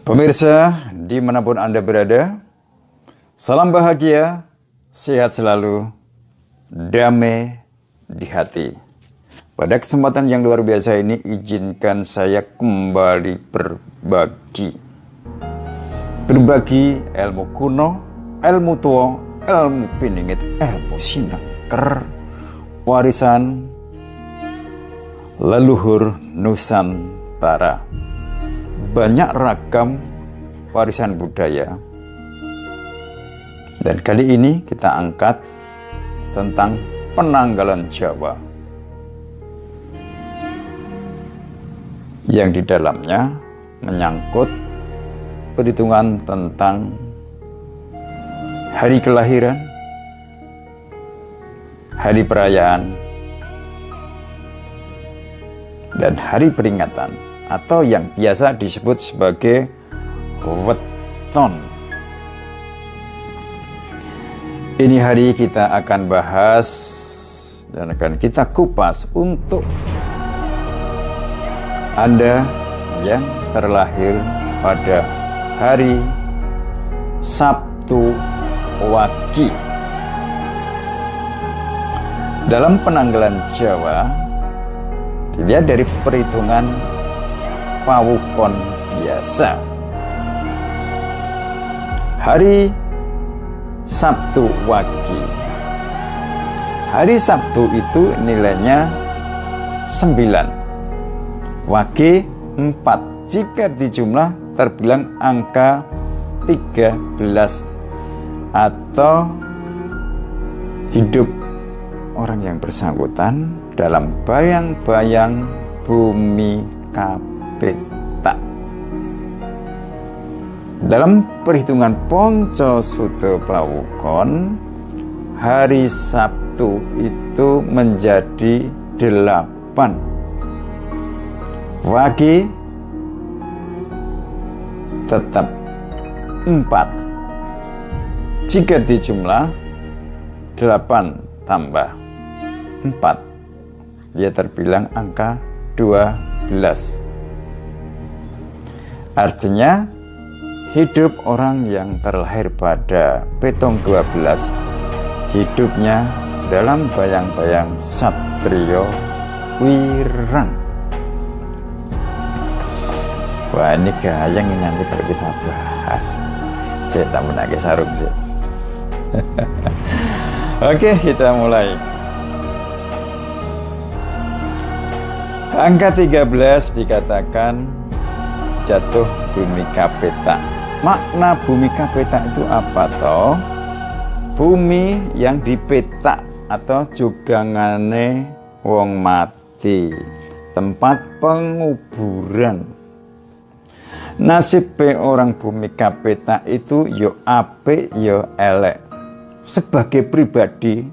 Pemirsa, dimanapun Anda berada, salam bahagia, sehat selalu, damai di hati. Pada kesempatan yang luar biasa ini, izinkan saya kembali berbagi ilmu kuno, ilmu tua, ilmu piningit, ilmu sinangker, warisan leluhur Nusantara. Banyak ragam warisan budaya, dan kali ini kita angkat tentang penanggalan Jawa yang di dalamnya menyangkut perhitungan tentang hari kelahiran, hari perayaan, dan hari peringatan, atau yang biasa disebut sebagai weton. Ini hari kita akan bahas dan akan kita kupas untuk Anda yang terlahir pada hari Sabtu Wage. Dalam penanggalan Jawa dilihat dari perhitungan pawukon biasa. Hari Sabtu Wage. Hari Sabtu itu nilainya 9. Wage 4. Jika dijumlah terbilang angka 13 atau hidup orang yang bersangkutan dalam bayang-bayang bumi kapeta. Dalam perhitungan Ponco Suto Plawukon, hari Sabtu itu menjadi 8. Wage tetap 4. Jika dijumlah 8 tambah 4, dia terbilang angka 12. Artinya hidup orang yang terlahir pada petong 12 hidupnya dalam bayang-bayang Satrio Wirang. Wah, ini gayang ini nanti kalau kita bahas. Saya tak menagih sarung sih. Oke, kita mulai. Angka 13 dikatakan jatuh bumi kapeta. Makna bumi kapeta itu apa toh? Bumi yang dipetak atau jugangane wong mati, tempat penguburan. Nasib orang bumi kapeta itu yo apik yo elek. Sebagai pribadi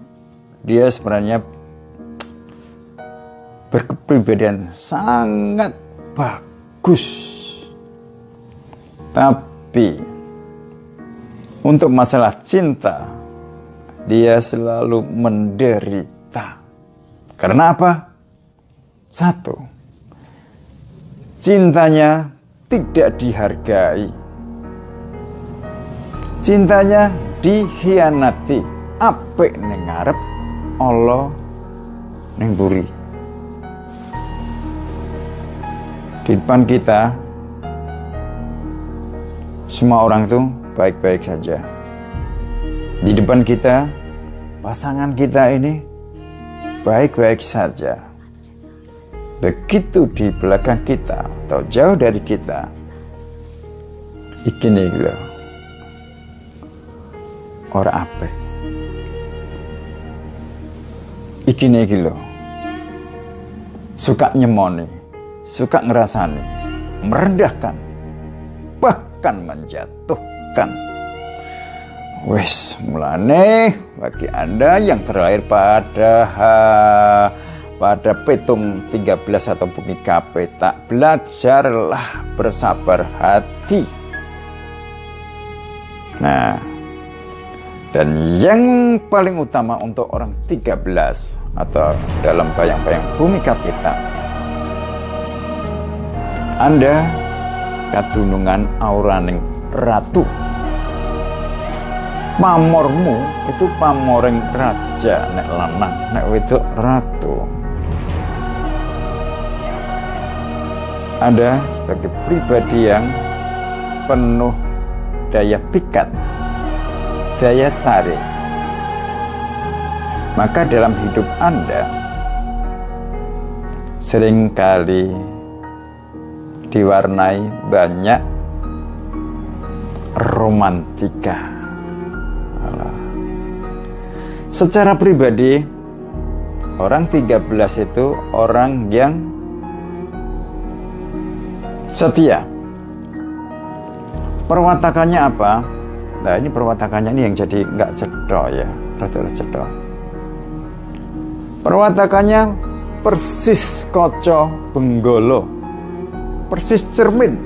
dia sebenarnya berkepribadian sangat bagus. Tapi untuk masalah cinta dia selalu menderita. Karena apa? Satu, cintanya tidak dihargai. Cintanya dikhianati. Apik ning ngarep, Allah ning mburi. Di depan kita semua orang itu baik-baik saja. Di depan kita, pasangan kita ini baik-baik saja. Begitu di belakang kita atau jauh dari kita, iki nih lho, ora apik. Iki nih lho, suka nyemoni, suka ngerasani, merendahkan, bahkan menjatuhkan. Wes, mulane bagi Anda yang terlahir pada petung 13 atau bumi kapeta, belajarlah bersabar hati. Nah, Dan yang paling utama untuk orang 13 atau dalam bayang-bayang bumi kapita, Anda kadunungan auraning ratu. Pamormu itu pamoring raja, nek lanang, nek wedok ratu. Anda sebagai pribadi yang penuh daya pikat, daya tarik. Maka dalam hidup Anda seringkali diwarnai banyak romantika. Secara pribadi, orang 13 itu orang yang setia. Perwatakannya apa? Nah, ini perwatakannya ini yang jadi nggak cedok ya, rada cedok. Perwatakannya persis kaca benggala, persis cermin.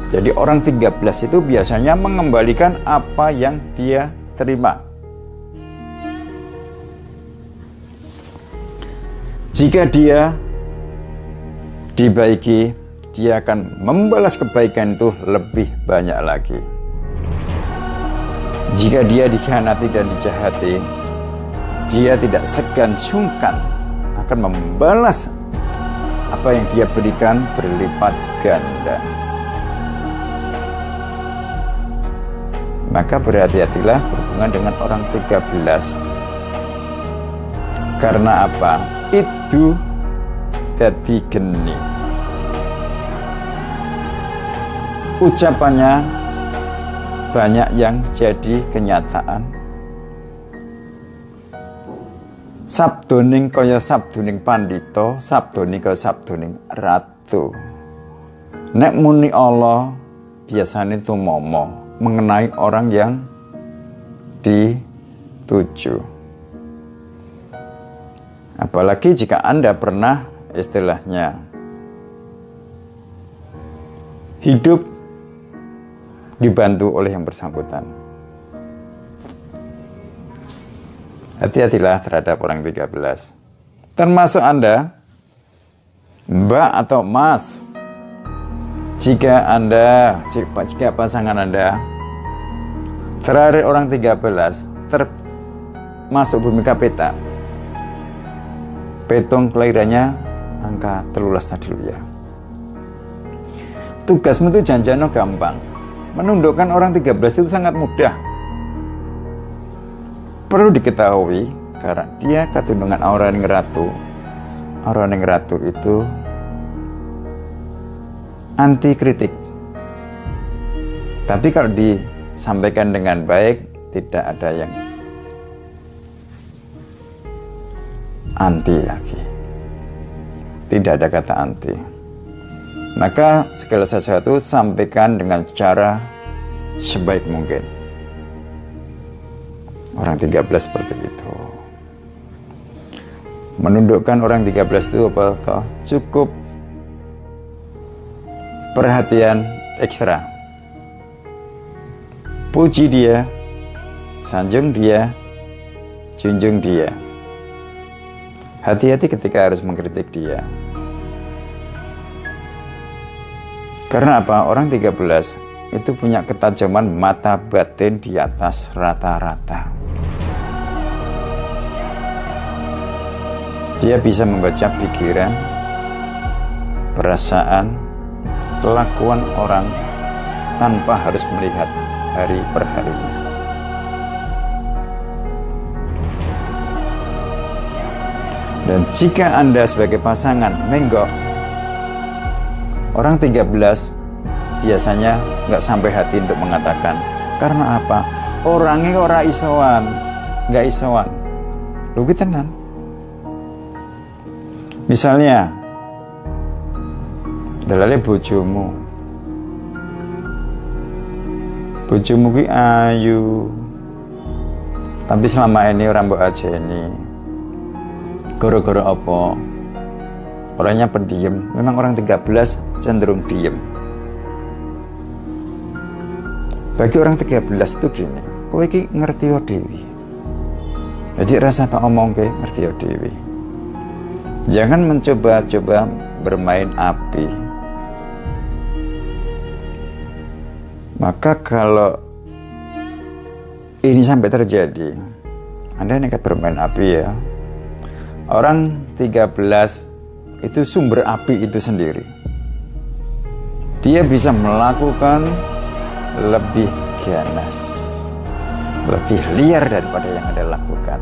Jadi orang 13 itu biasanya mengembalikan apa yang dia terima. Jika dia dibaiki, dia akan membalas kebaikan itu lebih banyak lagi. Jika dia dikhianati dan dijahati, dia tidak segan sungkan akan membalas apa yang dia berikan berlipat ganda. Maka berhati-hatilah berhubungan dengan orang 13. Karena apa? Itu dadi geni. Ucapannya banyak yang jadi kenyataan. Sabdoning kaya sabdoning pandito, sabdoning kaya sabdoning ratu. Nek muni Allah biasanya itu momo mengenai orang yang dituju. Apalagi jika Anda pernah istilahnya hidup dibantu oleh yang bersangkutan. Hati-hatilah terhadap orang 13. Termasuk Anda, Mbak atau Mas. Jika pasangan Anda terakhir orang 13 termasuk bumi kapita, petong kelahirannya angka 13 dulu ya. Tugasmu itu janjano gampang. Menundukkan orang 13 itu sangat mudah. Perlu diketahui karena dia kadunungan auraning ratu. Auraning ratu itu anti kritik. Tapi kalau disampaikan dengan baik, tidak ada yang anti lagi. Tidak ada kata anti. Maka segala sesuatu sampaikan dengan cara sebaik mungkin. Orang 13 seperti itu. Menundukkan orang 13 itu apa toh? Cukup perhatian ekstra. Puji dia, sanjung dia, junjung dia. Hati-hati ketika harus mengkritik dia. Karena apa? Orang 13 itu punya ketajaman mata batin di atas rata-rata. Dia bisa membaca pikiran, perasaan, kelakuan orang tanpa harus melihat hari per harinya. Dan jika Anda sebagai pasangan menggok orang 13, biasanya nggak sampai hati untuk mengatakan. Karena apa? Orangnya ora isowan, nggak isowan. Lu tenan. Misalnya, dalale bojomu ki ayu, tapi selama ini orang mbok ajeni. Gara-gara apa? Orangnya pendiam. Memang orang 13 cenderung diam. Bagi orang 13 itu gini, kowe iki ngerti dewi. Jadi rasa tak omong ke ngerti dewi. Jangan mencoba-coba bermain api. Maka kalau ini sampai terjadi, Anda nekat bermain api ya. Orang 13 itu sumber api itu sendiri. Dia bisa melakukan lebih ganas, lebih liar daripada yang Anda lakukan.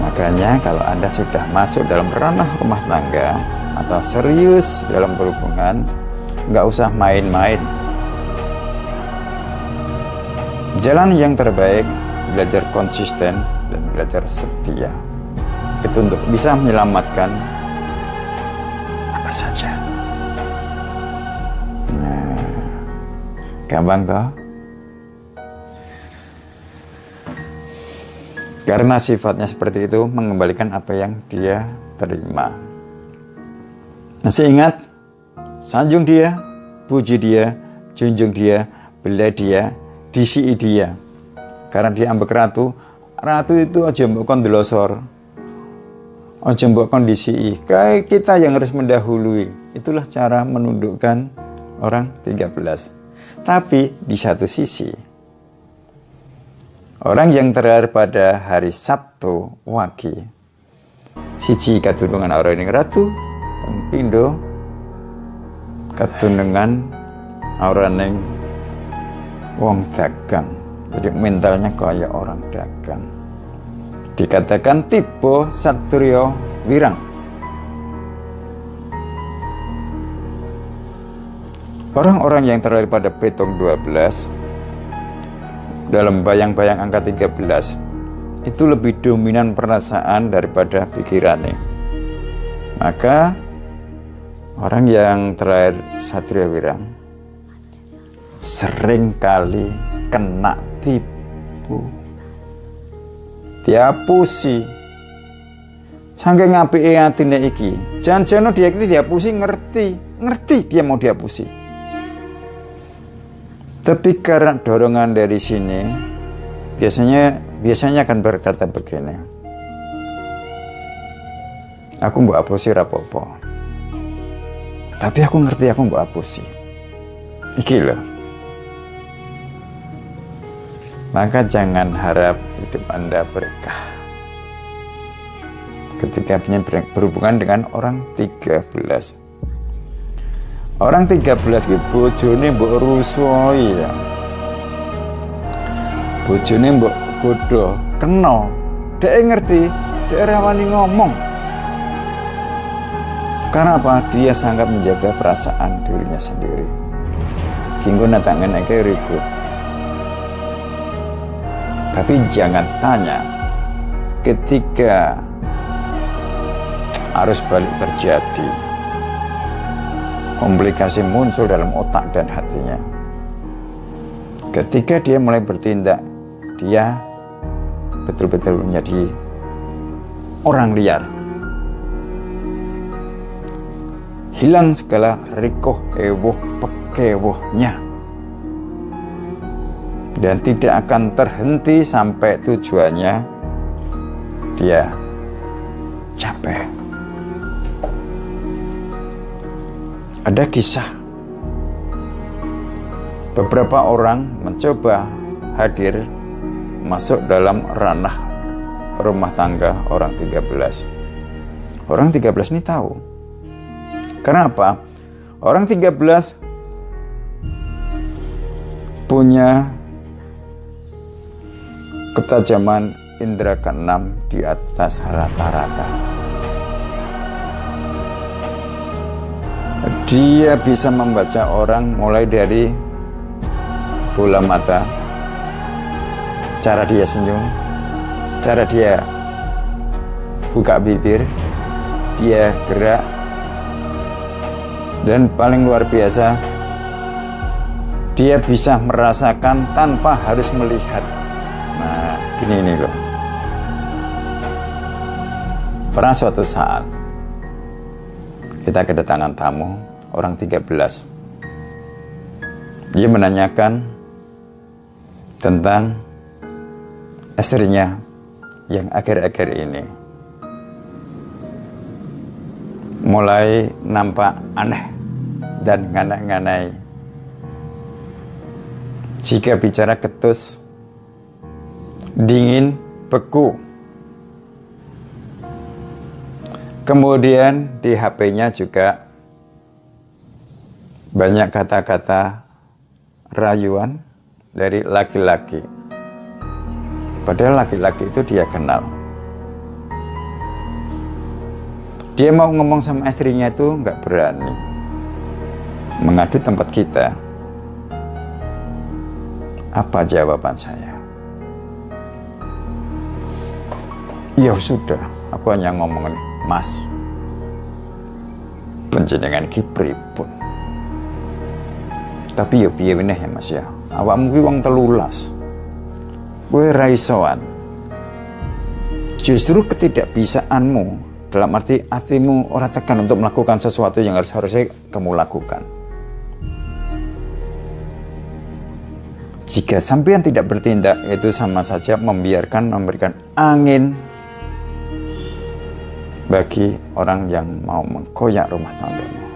Makanya kalau Anda sudah masuk dalam ranah rumah tangga atau serius dalam berhubungan, nggak usah main-main. Jalan yang terbaik, belajar konsisten dan belajar setia. Itu untuk bisa menyelamatkan apa saja. Nah, gampang toh? Karena sifatnya seperti itu, mengembalikan apa yang dia terima. Masih ingat? Sanjung dia, puji dia, junjung dia, bela dia, disii dia. Karena dia ambek ratu. Ratu itu aja mbok kon delosor, aja mbok kon disii. Kayak kita yang harus mendahului. Itulah cara menundukkan orang 13. Tapi di satu sisi, orang yang terlahir pada hari Sabtu Wage, siji katunungan orang ini ratu, pindo katunungan orang yang wong dagang. Jadi mentalnya kayak orang dagang. Dikatakan tipe Satrio Wirang. Orang-orang yang terlahir pada Petung 12 dalam bayang-bayang angka 13 itu lebih dominan perasaan daripada pikirannya. Maka orang yang terlahir Satrio Wirang sering kali kena tipu, diapusi. Saking apike atine iki, janjane dia iki diapusi ngerti dia mau diapusi. Tapi karena dorongan dari sini, biasanya akan berkata begini, aku mbok apusi rapopo, tapi aku ngerti aku mbok apusi. Iki loh. Maka jangan harap hidup Anda berkah ketika berhubungan dengan orang 13. Orang 13 itu bojone mbok rusoi ya. Bojone mbok godho, kena. Dek ngerti, dek rawani ngomong. Karena apa? Dia sangat menjaga perasaan dirinya sendiri. Kinggo natanganake ribut. Tapi jangan tanya ketika arus balik terjadi, komplikasi muncul dalam otak dan hatinya. Ketika dia mulai bertindak, dia betul-betul menjadi orang liar. Hilang segala rikoh, ewoh, pekewohnya. Dan tidak akan terhenti sampai tujuannya dia capek. Ada kisah beberapa orang mencoba hadir masuk dalam ranah rumah tangga orang 13. Orang 13 ini tahu. Karena apa? Orang 13 punya ketajaman indera keenam di atas rata-rata. Dia bisa membaca orang mulai dari bola mata, cara dia senyum, cara dia buka bibir, dia gerak, dan paling luar biasa, dia bisa merasakan tanpa harus melihat. Nah, ini loh. Pernah suatu saat kita kedatangan tamu orang 13. Dia menanyakan, tentang istrinya yang akhir-akhir ini mulai nampak aneh dan nganai-nganai. Jika bicara ketus, dingin, beku. Kemudian di HP-nya juga banyak kata-kata rayuan dari laki-laki. Padahal laki-laki itu dia kenal. Dia mau ngomong sama istrinya itu nggak berani. Mengadu tempat kita. Apa jawaban saya? Ya sudah, aku hanya ngomong nih, Mas, panjenengan ki pripun. Tapi ya piye meneh ya Mas ya. Awakmu ki wong 13. Kowe ra isoan. Justru ketidakbisaanmu, dalam arti hatimu ora tekan untuk melakukan sesuatu yang harusnya kamu lakukan. Jika sampean tidak bertindak, itu sama saja memberikan angin bagi orang yang mau mengkoyak rumah tanggamu.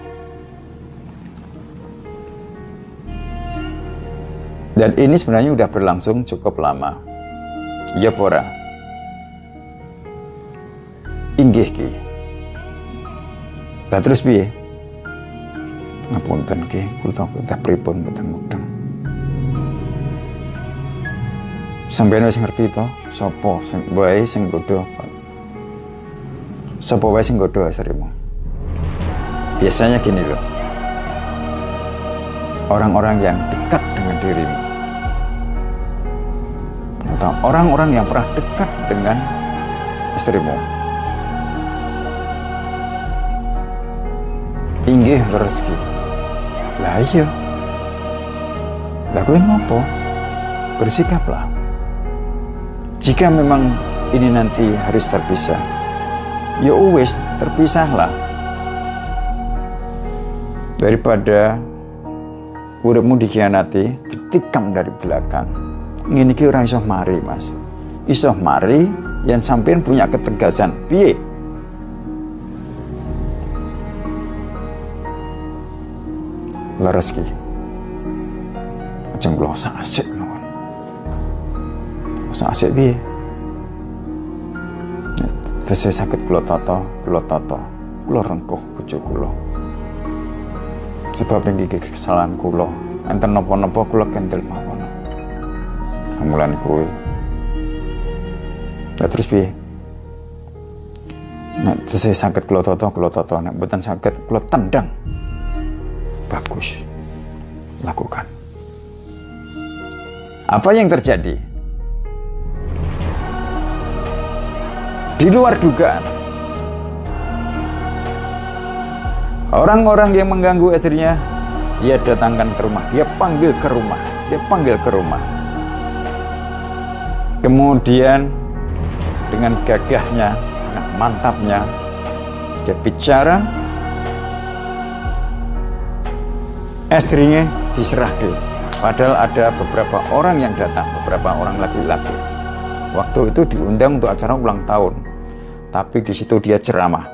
Dan ini sebenarnya sudah berlangsung cukup lama. Ya pora. Inggih ki. Lah terus piye? Ngapunten ki, kula tak pripun mboten mudeng. Sampeyan wis ngerti to, sapa sing wae sing godho apa? Sapa wae sing godho asrimu? Biasanya gini loh. Orang-orang yang dekat dengan dirimu, atau orang-orang yang pernah dekat dengan istrimu, inggih rezeki. Lah iya. Lah kowe ngopo? Bersikaplah. Jika memang ini nanti harus terpisah, ya wis terpisahlah. Daripada uripmu dikhianati, ditikam dari belakang. Ngene iki ora iso mari, Mas. Iso mari yang sampean punya ketegasan. Piye? Leres ki. Aja nglosak asik nuwun. Sak asik piye? Tesih saged kula tata, kula rengkuh bojo kula. Sebab niki kesalahan kula, enten napa-napa kula kendel mawon. Mulane kuwi. Lah terus piye? Nek tesih saged kula tata, nek mboten saged kula tendang. Bagus. Lakukan. Apa yang terjadi? Di luar dugaan, orang-orang yang mengganggu istrinya, dia datangkan ke rumah, dia panggil ke rumah. Kemudian dengan gagahnya, dengan mantapnya, dia bicara, istrinya diserahkan. Padahal ada beberapa orang yang datang, beberapa orang laki-laki. Waktu itu diundang untuk acara ulang tahun, tapi di situ dia ceramah.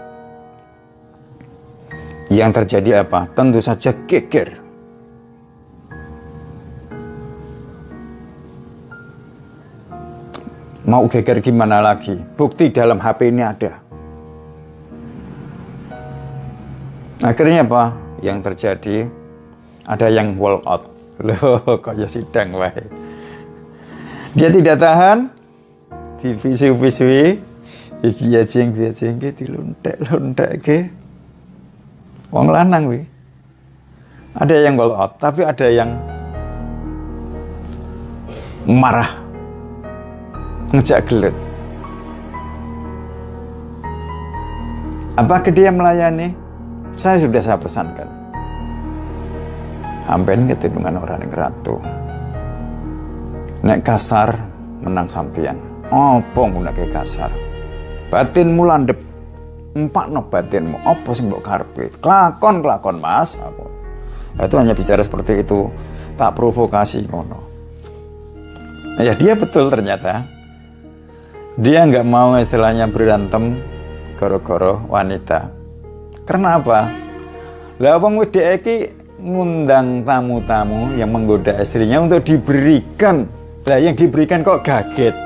Yang terjadi apa? Tentu saja geger. Mau geger gimana lagi? Bukti dalam HP ini ada. Akhirnya apa? Yang terjadi, ada yang walk out. Loh, kayak sidang wae. Dia tidak tahan, divisu-visui, iki ya jeng ke diluntek ke. Wong lanang wi. Ada yang walk out, tapi ada yang marah, ngejak gelut. Apakah dia melayani? Saya pesankan. Sampeyan ketidungan orang yang ratu. Nek kasar menang sampeyan. Apa nggunake kasar? Batinmu landhep. Empakno batinmu. Apa sing mbok karepe? Kelakon Mas. Itu hanya bicara seperti itu. Tak provokasi ngono. Ya dia betul ternyata. Dia nggak mau istilahnya berantem gara-gara wanita. Karena apa? Lah wong wedok iki ngundang tamu-tamu yang menggoda istrinya untuk diberikan. Lah yang diberikan kok kaget.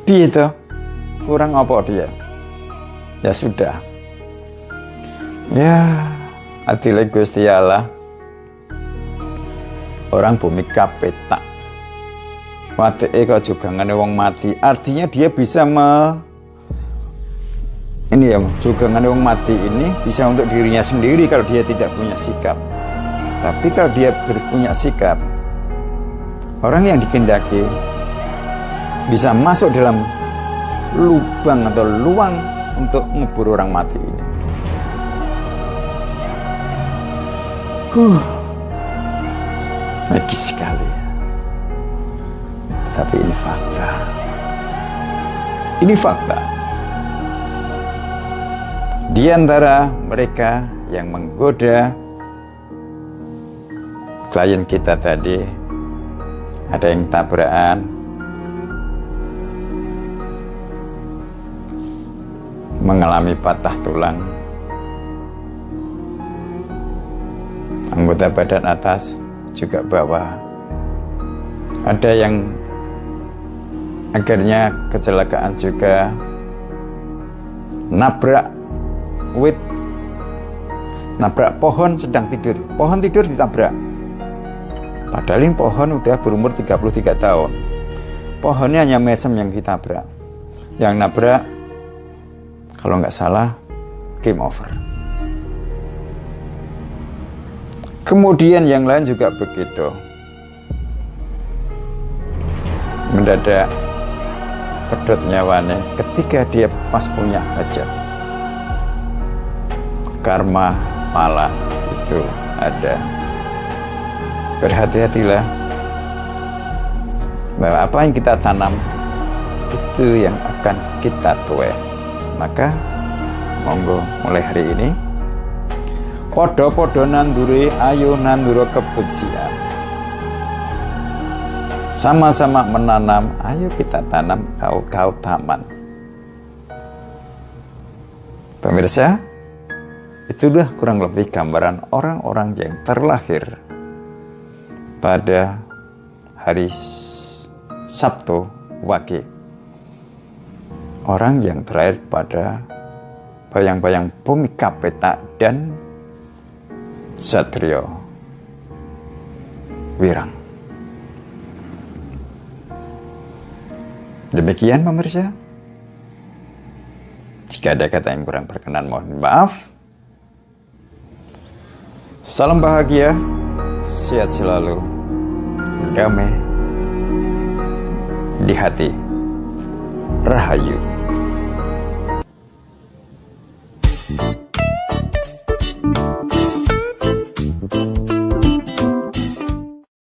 Piye to? Kurang apa dia? Ya sudah. Ya, adile Gusti Allah. Orang bumi kapetak. Wateke kok jugangane wong mati. Artinya dia bisa jugangane wong mati ini bisa untuk dirinya sendiri kalau dia tidak punya sikap. Tapi kalau dia punya sikap, orang yang dikehendaki bisa masuk dalam lubang atau luang untuk ngubur orang mati ini. Magis sekali. Tapi ini fakta. Ini fakta. Di antara mereka yang menggoda klien kita tadi, ada yang tabrakan, mengalami patah tulang, anggota badan atas juga bawah. Ada yang akhirnya kecelakaan juga, nabrak pohon sedang tidur. Pohon tidur ditabrak. Padahal ini pohon udah berumur 33 tahun. Pohonnya hanya mesem yang ditabrak. Yang nabrak, kalau nggak salah, game over. Kemudian yang lain juga begitu. Mendadak pedot nyawane ketika dia pas punya hajat. Karma malah itu ada. Berhati-hatilah bahwa apa yang kita tanam itu yang akan kita tuai. Maka monggo mulai hari ini podo-podo nanduri, ayo nanduro kebencian. Sama-sama menanam, ayo kita tanam kau taman. Pemirsa, itulah kurang lebih gambaran orang-orang yang terlahir pada hari Sabtu Wage. Orang yang terlahir pada bayang-bayang bumi Kapeta dan Satrio Wirang. Demikian pemirsa. Jika ada kata yang kurang berkenan, mohon maaf. Salam bahagia, sehat selalu, damai di hati, rahayu.